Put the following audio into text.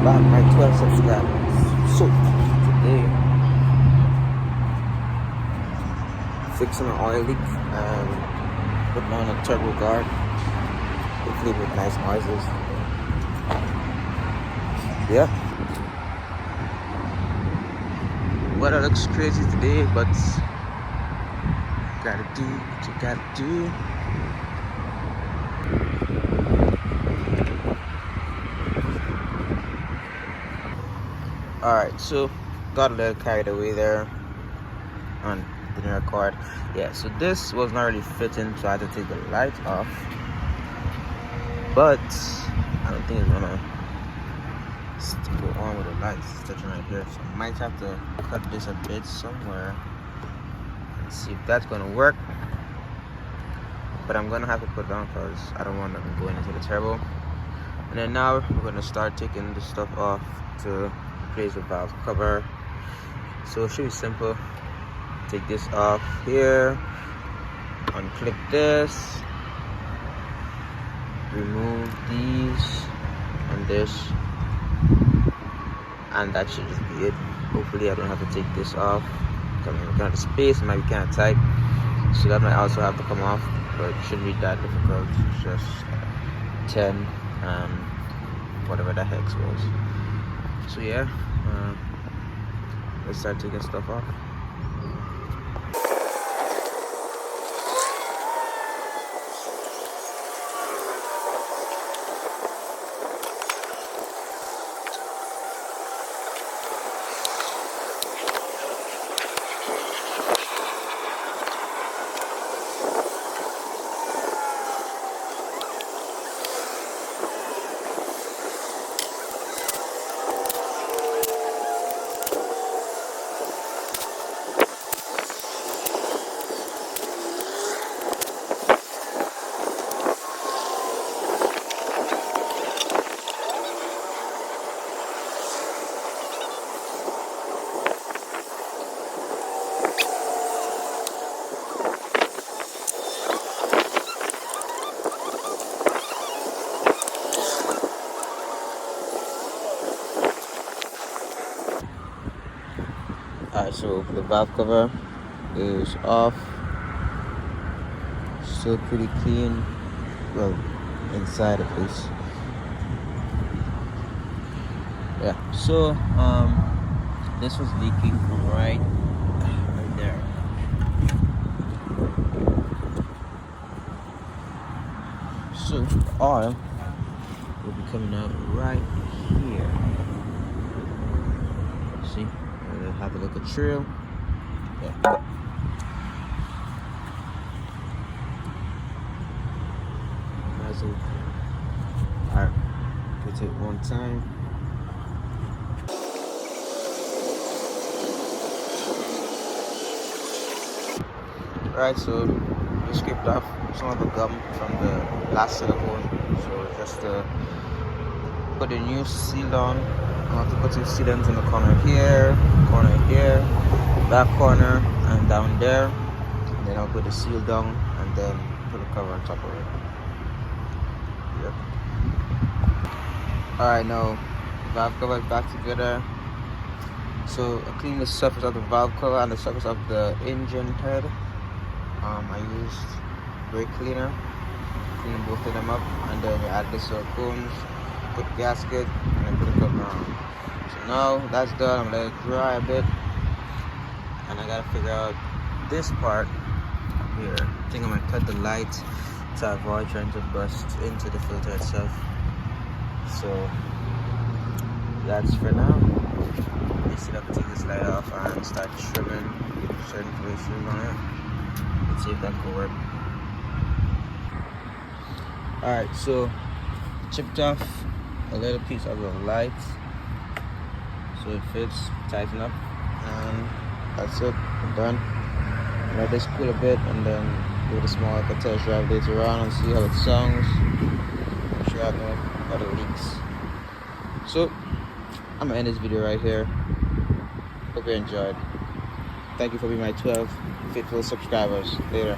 back, my 12 subscribers. So today, fixing an oil leak and putting on a turbo guard, hopefully with nice noises. Yeah, weather looks crazy today, but gotta do what you gotta do. Alright, so got a little carried away there on the new record. Yeah, so this was not really fitting, so I had to take the light off. But I don't think it's gonna go on with the lights. It's touching right here, so I might have to cut this a bit somewhere and see if that's gonna work. But I'm gonna have to put it on because I don't want them going into the turbo. And then now we're gonna start taking the stuff off to replace the valve cover. So it should be simple. Take this off here, unclip this, remove these and this, and that should just be it. Hopefully I don't have to take this off. Coming looking at the space, it might be kind of tight, so that might also have to come off, but it shouldn't be that difficult. It's just 10 and whatever the hex was. So yeah, let's start taking stuff off. Alright, so the valve cover is off. Still pretty clean. Well, inside at least. Yeah, so this was leaking right there. So the oil will be coming out right here. See? Have a look at trail. Yeah. Nozzle. Alright, let's take one time. Alright, so we scraped off some of the gum from the last silicone. So just to put a new seal on. I have to put some sealants in the corner here, back corner, and down there. And then I'll put the seal down and then put a cover on top of it. Yep. Alright, now valve cover is back together. So I clean the surface of the valve cover and the surface of the engine head. I used brake cleaner, clean both of them up, and then you add the silicones, put gasket, and then put a cover on. So now that's done. I'm gonna let it dry a bit, and I gotta figure out this part here. I think I'm gonna cut the light to avoid trying to bust into the filter itself. So that's for now. Let's see if I can take this light off and start trimming certain places on it. Let's see if that could work. Alright, so chipped off a little piece of the light so it fits, tighten up, and that's it. I'm done. Let this cool a bit and then give it a small test drive later on and see how it sounds. Make sure I have no other leaks. So I'm gonna end this video right here. Hope you enjoyed. Thank you for being my 12 faithful subscribers. Later.